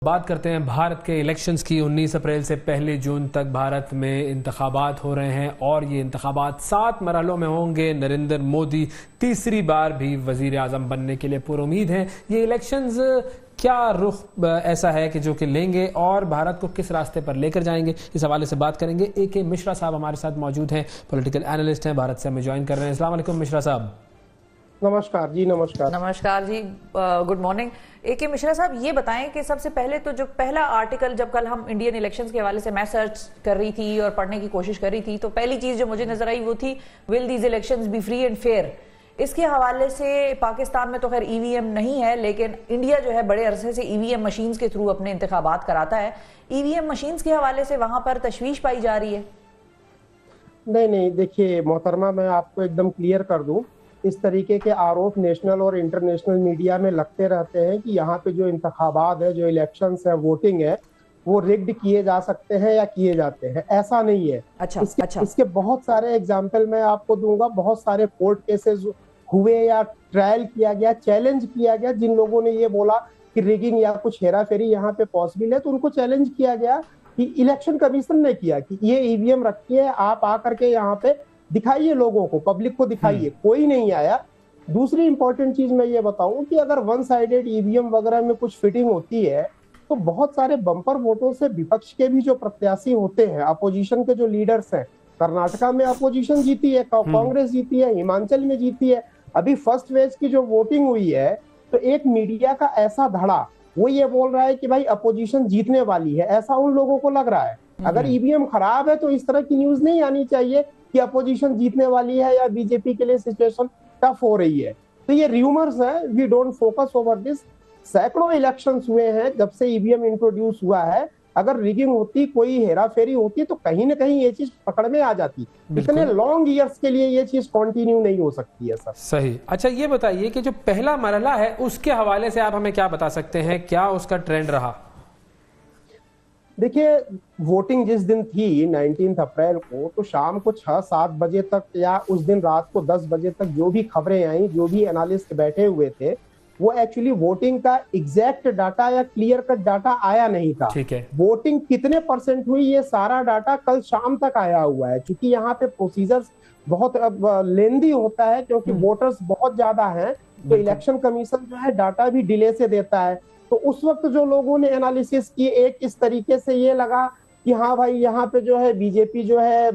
बात करते हैं भारत के इलेक्शंस की। 19 अप्रैल से 1 जून तक भारत में इंतखाबात हो रहे हैं और ये इंतखाबात 7 मरहलों में होंगे। नरेंद्र मोदी तीसरी बार भी वजीर आजम बनने के लिए पुरुमीद हैं। ये इलेक्शंस क्या रुख ऐसा है कि जो कि लेंगे और भारत को किस रास्ते पर लेकर जाएंगे, इस हवाले से बात करेंगे। ए.के. मिश्रा साहब हमारे साथ मौजूद हैं, पॉलिटिकल एनालिस्ट हैं, भारत से हमें ज्वाइन कर रहे हैं। अस्सलाम वालेकुम मिश्रा साहब। नमस्कार जी। नमस्कार जी, गुड मॉर्निंग। ए.के. मिश्रा साहब, ये बताएं कि सबसे पहले तो जो पहला आर्टिकल जब कल हम इंडियन इलेक्शंस के हवाले से मैं सर्च कर रही थी और पढ़ने की कोशिश कर रही थी, तो पहली चीज जो मुझे नजर आई वो थी will these elections B free and fair. इसके हवाले से पाकिस्तान में तो खैर ईवीएम नहीं है, लेकिन इंडिया जो है बड़े अरसे से ईवीएम मशीन्स के थ्रू अपने इंतखाबात कराता है। ईवीएम मशीन्स के हवाले से वहां पर तशवीश पाई जा रही है? नहीं, देखिए मोहतरमा, मैं आपको एकदम क्लियर कर दूं, इस तरीके के आरोप नेशनल और इंटरनेशनल मीडिया में लगते रहते हैं कि यहाँ पे जो इंतखाबात है, जो इलेक्शंस है, वोटिंग है, वो रिग्ड किए जा सकते हैं या किए जाते हैं। ऐसा नहीं है। इसके बहुत सारे एग्जाम्पल मैं आपको दूंगा। बहुत सारे कोर्ट केसेस हुए या ट्रायल किया गया, चैलेंज किया गया। जिन लोगों ने ये बोला कि रिगिंग या कुछ हेरा फेरी यहाँ पे पॉसिबल है, तो उनको चैलेंज किया गया कि इलेक्शन कमीशन ने किया कि ये ईवीएम रखी है, आप आकर के यहाँ पे दिखाइए, लोगों को, पब्लिक को दिखाइए। कोई नहीं आया। दूसरी इंपॉर्टेंट चीज मैं ये बताऊं कि अगर वन साइडेड ईवीएम वगैरह में कुछ फिटिंग होती है, तो बहुत सारे बम्पर वोटों से विपक्ष के भी जो प्रत्याशी होते हैं, अपोजिशन के जो लीडर्स हैं, कर्नाटका में अपोजिशन जीती है, कांग्रेस जीती है, हिमाचल में जीती है। अभी फर्स्ट फेज की जो वोटिंग हुई है, तो एक मीडिया का ऐसा धड़ा, वो ये बोल रहा है कि भाई अपोजिशन जीतने वाली है, ऐसा उन लोगों को लग रहा है। अगर ईवीएम खराब है तो इस तरह की न्यूज नहीं आनी चाहिए कि अपोजिशन जीतने वाली है या बीजेपी के लिए सिचुएशन टफ हो रही है। तो ये र्यूमर्स है, we don't focus over this. सैकड़ों इलेक्शंस हुए हैं जब से ईवीएम इंट्रोड्यूस हुआ है। अगर रिगिंग होती, कोई हेराफेरी होती, तो कहीं ना कहीं ये चीज पकड़ में आ जाती। इतने लॉन्ग ईयर्स के लिए ये चीज कंटिन्यू नहीं हो सकती है सर। सही। अच्छा, ये बताइए कि जो पहला मरहला है उसके हवाले से आप हमें क्या बता सकते हैं, क्या उसका ट्रेंड रहा? देखिए, वोटिंग जिस दिन थी 19 अप्रैल को, तो शाम को 6-7 बजे तक या उस दिन रात को 10 बजे तक जो भी खबरें आई, जो भी एनालिस्ट बैठे हुए थे, वो एक्चुअली वोटिंग का एग्जैक्ट डाटा या क्लियर कट डाटा आया नहीं था। ठीक है। वोटिंग कितने % हुई, ये सारा डाटा कल शाम तक आया हुआ है, क्योंकि यहाँ पे प्रोसीजर्स बहुत लेंदी होता है, क्योंकि वोटर्स बहुत ज्यादा हैं, तो इलेक्शन कमीशन जो है डाटा भी डिले से देता है। तो उस वक्त जो लोगों ने एनालिसिस की, एक इस तरीके से ये लगा कि हाँ भाई, यहाँ पे जो है बीजेपी जो है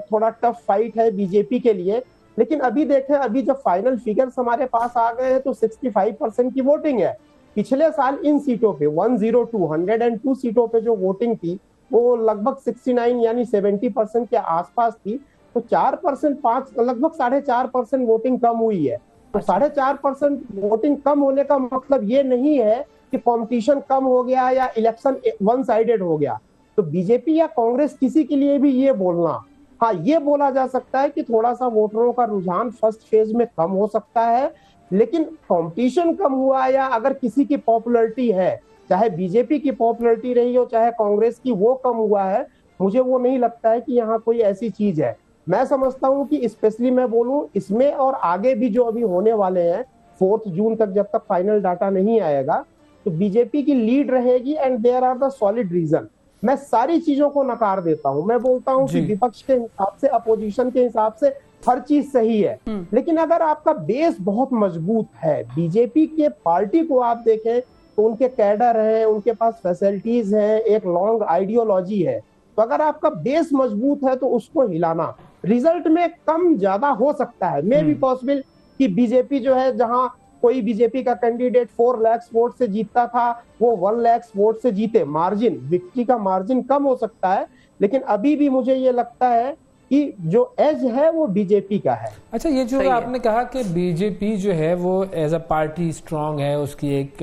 थोड़ा टफ फाइट है बीजेपी के लिए। लेकिन अभी देखें, अभी जब फाइनल फिगर्स हमारे पास आ गए हैं, तो 65% की वोटिंग है। पिछले साल इन सीटों पे 102 सीटों पे जो वोटिंग थी, वो लगभग 69 यानी 70% के आसपास थी। तो 4%, लगभग 4.5% वोटिंग कम हुई है। तो 4.5% वोटिंग कम होने का मतलब ये नहीं है कि कंपटीशन कम हो गया या इलेक्शन वन साइडेड हो गया। तो बीजेपी या कांग्रेस किसी के लिए भी ये बोलना, हाँ, ये बोला जा सकता है कि थोड़ा सा वोटरों का रुझान फर्स्ट फेज में कम हो सकता है, लेकिन कंपटीशन कम हुआ या अगर किसी की पॉपुलैरिटी है, चाहे बीजेपी की पॉपुलैरिटी रही हो चाहे कांग्रेस की, वो कम हुआ है, मुझे वो नहीं लगता है कि यहाँ कोई ऐसी चीज है। मैं समझता हूँ कि स्पेशली मैं बोलूँ इसमें और आगे भी जो अभी होने वाले हैं, 4 जून तक जब तक फाइनल डाटा नहीं आएगा, तो बीजेपी की लीड रहेगी and there are the solid reason. मैं सारी चीजों को नकार देता हूं। मैं बोलता हूं कि विपक्ष के हिसाब से, अपोजिशन के हिसाब से हर चीज सही है, लेकिन अगर आपका बेस बहुत मजबूत है, बीजेपी के पार्टी को आप देखें तो उनके कैडर है, उनके पास फैसिलिटीज है, एक लॉन्ग आइडियोलॉजी है, तो अगर आपका बेस मजबूत है तो उसको हिलाना रिजल्ट में कम ज्यादा हो सकता है। मे बी पॉसिबल कि बीजेपी जो है, जहां कोई बीजेपी का कैंडिडेट 4 लाख वोट से जीतता था, वो 1 लाख वोट से जीते, मार्जिन, विक्ट्री का मार्जिन कम हो सकता है। लेकिन अभी भी मुझे ये लगता है कि जो एज है वो बीजेपी का है। अच्छा, ये जो आपने कहा कि बीजेपी जो है वो एज अ पार्टी स्ट्रांग है, उसकी एक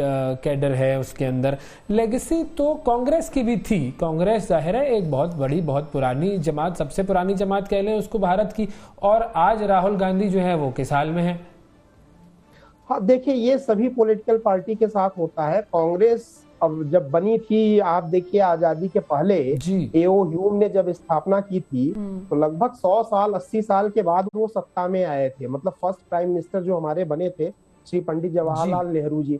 कैडर है, उसके अंदर लेगेसी तो कांग्रेस की भी थी। कांग्रेस जाहिर है एक बहुत बड़ी, बहुत पुरानी जमात, सबसे पुरानी जमात कह लें उसको भारत की, और आज राहुल गांधी जो है वो किस हाल में है? हाँ, देखिए, ये सभी पॉलिटिकल पार्टी के साथ होता है। कांग्रेस अब जब बनी थी, आप देखिए आजादी के पहले एओ ह्यूम ने जब स्थापना की थी, तो लगभग 100 साल 80 साल के बाद वो सत्ता में आए थे। मतलब फर्स्ट प्राइम मिनिस्टर जो हमारे बने थे, श्री पंडित जवाहरलाल नेहरू जी।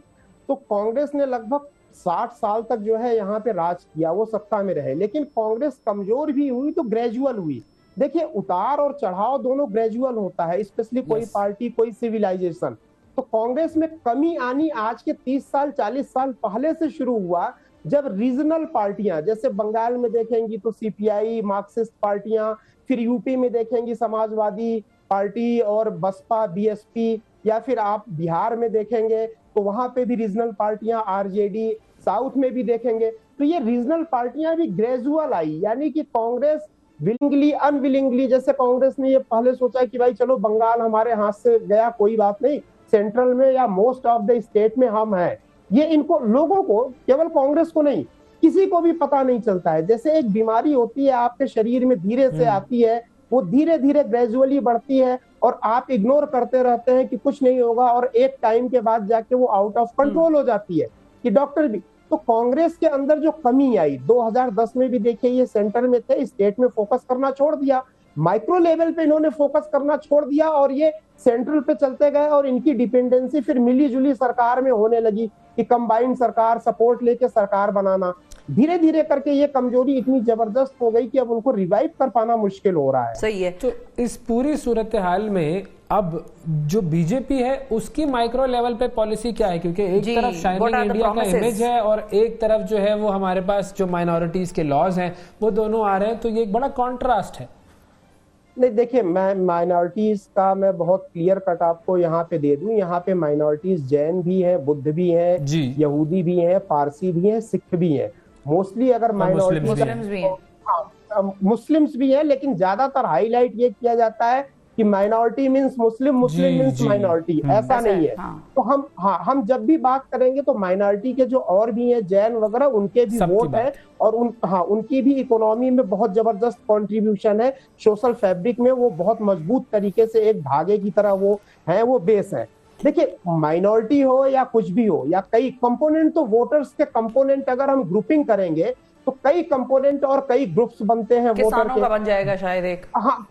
तो कांग्रेस ने लगभग 60 साल तक जो है यहाँ पे राज किया, वो सत्ता में रहे, लेकिन कांग्रेस कमजोर भी हुई तो ग्रेजुअल हुई। देखिए, उतार और चढ़ाव दोनों ग्रेजुअल होता है, स्पेशली कोई पार्टी, कोई सिविलाइजेशन। तो कांग्रेस में कमी आनी आज के 30 साल 40 साल पहले से शुरू हुआ, जब रीजनल पार्टियां, जैसे बंगाल में देखेंगी तो सीपीआई, मार्क्सिस्ट पार्टियां, फिर यूपी में देखेंगी समाजवादी पार्टी और बसपा, बीएसपी, या फिर आप बिहार में देखेंगे तो वहां पे भी रीजनल पार्टियां, आरजेडी, साउथ में भी देखेंगे तो ये रीजनल पार्टियां भी ग्रेजुअल आई। यानी कि कांग्रेस विलिंगली अनविलिंगली, जैसे कांग्रेस ने ये पहले सोचा कि भाई चलो बंगाल हमारे हाथ से गया, कोई बात नहीं, सेंट्रल में या मोस्ट ऑफ द स्टेट में हम हैं। ये इनको, लोगों को, केवल कांग्रेस को नहीं, किसी को भी पता नहीं चलता है। जैसे एक बीमारी होती है आपके शरीर में, धीरे से आती है, वो धीरे धीरे ग्रेजुअली बढ़ती है और आप इग्नोर करते रहते हैं कि कुछ नहीं होगा, और एक टाइम के बाद जाके वो आउट ऑफ कंट्रोल हो जाती है कि डॉक्टर भी। तो कांग्रेस के अंदर जो कमी आई 2010 में भी देखिए, ये सेंटर में थे, स्टेट में फोकस करना छोड़ दिया, माइक्रो लेवल पे इन्होंने फोकस करना छोड़ दिया और ये सेंट्रल पे चलते गए, और इनकी डिपेंडेंसी फिर मिली जुली सरकार में होने लगी कि कंबाइंड सरकार, सपोर्ट लेके सरकार बनाना। धीरे धीरे करके ये कमजोरी इतनी जबरदस्त हो गई कि अब उनको रिवाइव कर पाना मुश्किल हो रहा है। सही है। तो इस पूरी सूरत हाल में अब जो बीजेपी है उसकी माइक्रो लेवल पे पॉलिसी क्या है? क्योंकि एक तरफ शाइनिंग इंडिया का इमेज है और एक तरफ जो है वो हमारे पास जो माइनॉरिटीज के लॉज हैं वो दोनों आ रहे हैं, तो ये एक बड़ा कॉन्ट्रास्ट है। नहीं देखिए, मैं माइनॉरिटीज का मैं बहुत क्लियर कट आपको यहाँ पे दे दूं। यहाँ पे माइनॉरिटीज जैन भी हैं, बुद्ध भी हैं, यहूदी भी हैं, पारसी भी हैं, सिख भी हैं। मोस्टली अगर माइनॉरिटी, मुस्लिम्स भी हैं, लेकिन ज्यादातर हाईलाइट ये किया जाता है कि माइनॉरिटी मींस मुस्लिम, मुस्लिम मींस माइनॉरिटी, ऐसा नहीं है। तो हम जब भी बात करेंगे तो माइनॉरिटी के जो और भी हैं, जैन वगैरह, उनके भी वोट है और उनकी भी इकोनॉमी में बहुत जबरदस्त कंट्रीब्यूशन है, सोशल फैब्रिक में वो बहुत मजबूत तरीके से एक धागे की तरह वो है, वो बेस है। देखिए, माइनॉरिटी हो या कुछ भी हो, या कई कंपोनेंट, तो वोटर्स के कंपोनेंट अगर हम ग्रुपिंग करेंगे तो कई कंपोनेंट और कई ग्रुप्स बनते हैं। किसानों का बन जाएगा शायद एक,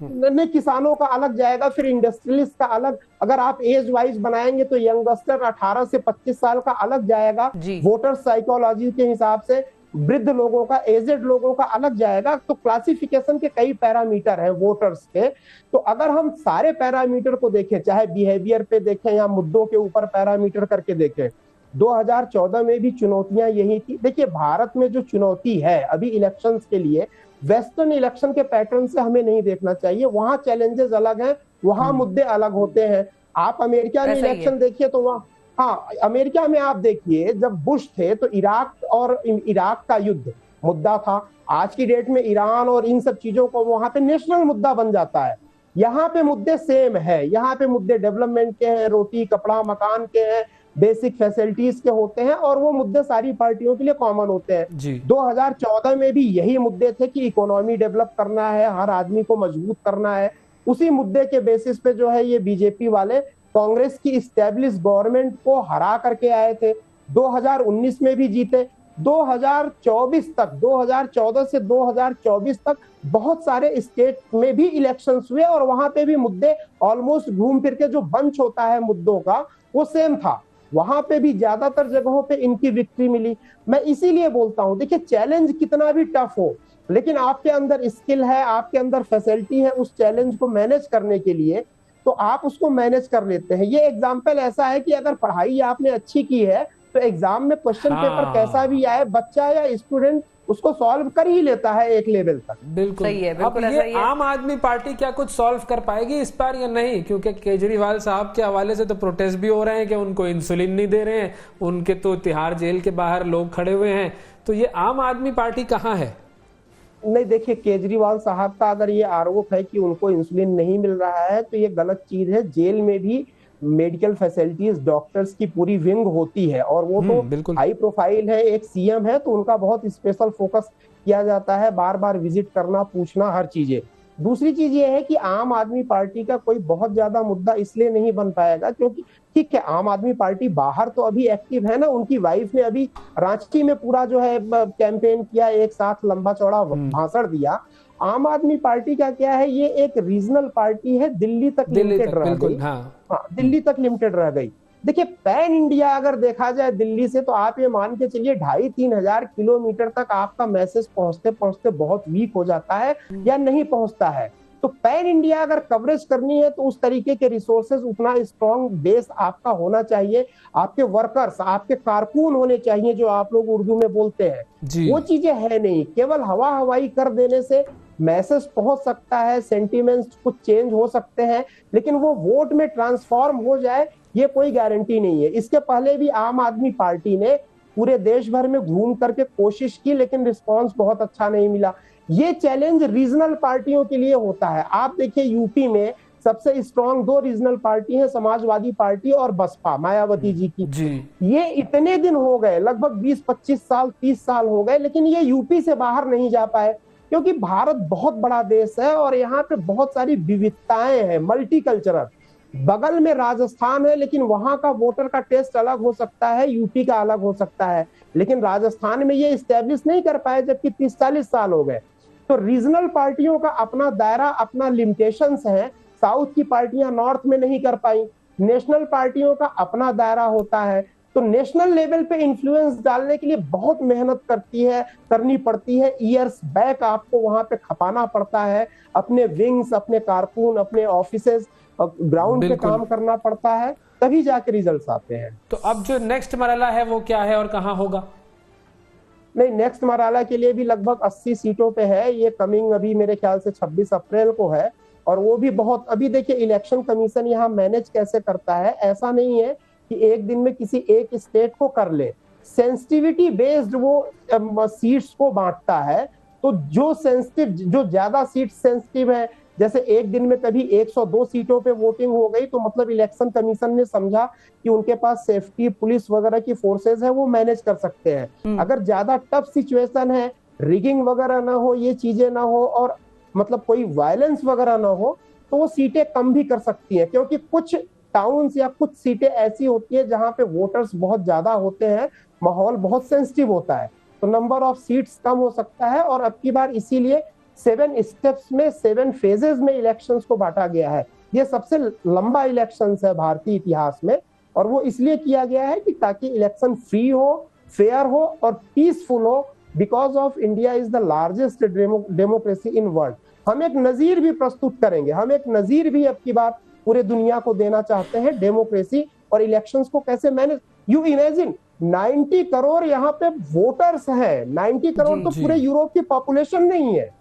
नहीं, किसानों का अलग जाएगा, फिर इंडस्ट्रियलिस्ट का अलग। अगर आप एज वाइज बनाएंगे तो यंगस्टर 18 से 25 साल का अलग जाएगा वोटर साइकोलॉजी के हिसाब से, वृद्ध लोगों का, एजेड लोगों का अलग जाएगा। तो क्लासिफिकेशन के कई पैरामीटर हैं वोटर्स के। तो अगर हम सारे पैरामीटर को देखें, चाहे बिहेवियर पे देखें या मुद्दों के ऊपर पैरामीटर करके देखें, 2014 में भी चुनौतियां यही थी। देखिए, भारत में जो चुनौती है अभी इलेक्शंस के लिए, वेस्टर्न इलेक्शन के पैटर्न से हमें नहीं देखना चाहिए। वहां चैलेंजेस अलग हैं, वहां मुद्दे अलग होते हैं। आप अमेरिका में इलेक्शन देखिए तो वहां, अमेरिका में आप देखिए, जब बुश थे तो इराक का युद्ध मुद्दा था। आज की डेट में ईरान और इन सब चीजों को वहां पे नेशनल मुद्दा बन जाता है। यहाँ पे मुद्दे सेम है, यहाँ पे मुद्दे डेवलपमेंट के हैं, रोटी कपड़ा मकान के हैं, बेसिक फैसिलिटीज के होते हैं, और वो मुद्दे सारी पार्टियों के लिए कॉमन होते हैं। 2014 में भी यही मुद्दे थे कि इकोनॉमी डेवलप करना है, हर आदमी को मजबूत करना है। उसी मुद्दे के बेसिस पे जो है ये बीजेपी वाले कांग्रेस की इस्टेब्लिश गवर्नमेंट को हरा करके आए थे। 2019 में भी जीते। 2024 तक, 2014 से 2024 तक बहुत सारे स्टेट में भी इलेक्शंस हुए और वहां पे भी मुद्दे ऑलमोस्ट घूम फिर के जो बंच होता है मुद्दों का वो सेम था। वहां पे भी ज्यादातर जगहों पे इनकी विक्ट्री मिली। मैं इसीलिए बोलता हूं, देखिए, चैलेंज कितना भी टफ हो, लेकिन आपके अंदर स्किल है, आपके अंदर फैसिलिटी है उस चैलेंज को मैनेज करने के लिए, तो आप उसको मैनेज कर लेते हैं। ये एग्जाम्पल ऐसा है कि अगर पढ़ाई आपने अच्छी की है तो एग्जाम में क्वेश्चन पेपर कैसा भी आए, बच्चा या स्टूडेंट उसको सॉल्व कर ही लेता है एक लेवल तक। बिल्कुल सही है, बिल्कुल अब ये आम आदमी पार्टी क्या कुछ सॉल्व कर पाएगी इस बार या नहीं? क्योंकि केजरीवाल साहब के हवाले से तो प्रोटेस्ट भी हो रहे हैं कि उनको इंसुलिन नहीं दे रहे हैं, उनके तो तिहाड़ जेल के बाहर लोग खड़े हुए हैं। तो ये आम आदमी पार्टी कहाँ है? नहीं, देखिए, केजरीवाल साहब का अगर ये आरोप है कि उनको इंसुलिन नहीं मिल रहा है तो ये गलत चीज है। जेल में भी मेडिकल फैसिलिटीज, डॉक्टर्स की पूरी विंग होती है और वो तो हाई प्रोफाइल है, एक सीएम है तो उनका बहुत स्पेशल फोकस किया जाता है, बार बार विजिट करना, पूछना, हर चीजें। दूसरी चीज ये है कि आम आदमी पार्टी का कोई बहुत ज्यादा मुद्दा इसलिए नहीं बन पाएगा क्योंकि ठीक है, आम आदमी पार्टी बाहर तो अभी एक्टिव है ना, उनकी वाइफ ने अभी रांची में पूरा जो है कैंपेन किया, एक साथ लंबा चौड़ा भाषण दिया। आम आदमी पार्टी का क्या है, ये एक रीजनल पार्टी है, दिल्ली तक लिमिटेड रह गई। दिल्ली तक लिमिटेड रह गई। देखिए पैन इंडिया अगर देखा जाए दिल्ली से, तो आप ये मान के चलिए 2,500-3 हजार किलोमीटर तक आपका मैसेज पहुंचते पहुंचते बहुत वीक हो जाता है या नहीं पहुंचता है। तो पैन इंडिया अगर कवरेज करनी है तो उस तरीके के रिसोर्सेज, उतना स्ट्रॉन्ग बेस आपका होना चाहिए, आपके वर्कर्स, आपके कारकुन होने चाहिए, जो आप लोग उर्दू में बोलते हैं। वो चीजें है नहीं। केवल हवा हवाई कर देने से मैसेज पहुंच सकता है, सेंटिमेंट्स कुछ चेंज हो सकते हैं, लेकिन वो वोट में ट्रांसफॉर्म हो जाए ये कोई गारंटी नहीं है। इसके पहले भी आम आदमी पार्टी ने पूरे देश भर में घूम करके कोशिश की, लेकिन रिस्पॉन्स बहुत अच्छा नहीं मिला। ये चैलेंज रीजनल पार्टियों के लिए होता है। आप देखिए यूपी में सबसे स्ट्रॉन्ग 2 रीजनल पार्टी है, समाजवादी पार्टी और बसपा, मायावती जी की। ये इतने दिन हो गए, लगभग 20-25 साल 30 साल हो गए, लेकिन ये यूपी से बाहर नहीं जा पाए, क्योंकि भारत बहुत बड़ा देश है और यहाँ पे बहुत सारी विविधताएं हैं, मल्टीकल्चरल। बगल में राजस्थान है, लेकिन वहां का वोटर का टेस्ट अलग हो सकता है, यूपी का अलग हो सकता है, लेकिन राजस्थान में ये इस्टेब्लिश नहीं कर पाए, जबकि 30-40 साल हो गए। तो रीजनल पार्टियों का अपना दायरा, अपना लिमिटेशंस है। साउथ की पार्टियां नॉर्थ में नहीं कर पाई, नेशनल पार्टियों का अपना दायरा होता है। तो नेशनल लेवल पे इन्फ्लुएंस डालने के लिए बहुत मेहनत करनी पड़ती है। ईयर्स बैक आपको वहां पे खपाना पड़ता है, अपने विंग्स, अपने कारकुन, अपने ऑफिसेज, ग्राउंड पे काम करना पड़ता है, तभी जाके रिजल्ट्स आते हैं। तो अब जो नेक्स्ट मरहला है वो क्या है और कहाँ होगा? नहीं, नेक्स्ट मरहला के लिए भी लगभग 80 सीटों पे है। ये कमिंग अभी मेरे ख्याल से 26 अप्रैल को है, और वो भी बहुत, अभी देखिए इलेक्शन कमीशन यहाँ मैनेज कैसे करता है। ऐसा नहीं है कि एक दिन में किसी एक स्टेट को कर ले, सेंसिटिविटी बेस्ड वो सीट्स को बांटता है। तो जो ज्यादा सीट सेंसिटिव है, जैसे एक दिन में कभी 102 सीटों पे वोटिंग हो गई, तो मतलब इलेक्शन कमीशन ने समझा कि उनके पास सेफ्टी, पुलिस वगैरह की फोर्सेज है, वो मैनेज कर सकते हैं। अगर ज्यादा टफ सिचुएशन है, रिगिंग वगैरह ना हो, ये चीजें ना हो, और मतलब कोई वायलेंस वगैरह ना हो, तो वो सीटें कम भी कर सकती हैं, क्योंकि कुछ टाउन्स या कुछ सीटें ऐसी होती है जहां पे वोटर्स बहुत ज्यादा होते हैं, माहौल बहुत सेंसिटिव होता है, तो नंबर ऑफ सीट्स कम हो सकता है। और अब की बार इसीलिए 7 स्टेप्स में 7 फेजेस में इलेक्शंस को बांटा गया है। ये सबसे लंबा इलेक्शंस है भारतीय इतिहास में, और वो इसलिए किया गया है कि ताकि इलेक्शन फ्री हो, फेयर हो और पीसफुल हो, because of India is the largest democracy in world. हम एक नजीर भी प्रस्तुत करेंगे, हम एक नजीर भी अब की बार पूरे दुनिया को देना चाहते हैं, डेमोक्रेसी और इलेक्शंस को कैसे मैनेज। यू इमेजिन 90 करोड़ यहाँ पे वोटर्स हैं, 90 करोड़ तो पूरे यूरोप की पॉपुलेशन नहीं है।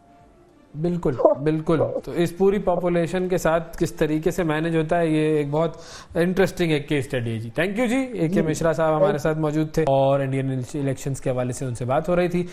बिल्कुल बिल्कुल। तो इस पूरी पॉपुलेशन के साथ किस तरीके से मैनेज होता है, ये एक बहुत इंटरेस्टिंग एक केस स्टडी है जी। थैंक यू जी। ए के मिश्रा साहब हमारे साथ मौजूद थे और इंडियन इलेक्शंस के हवाले से उनसे बात हो रही थी।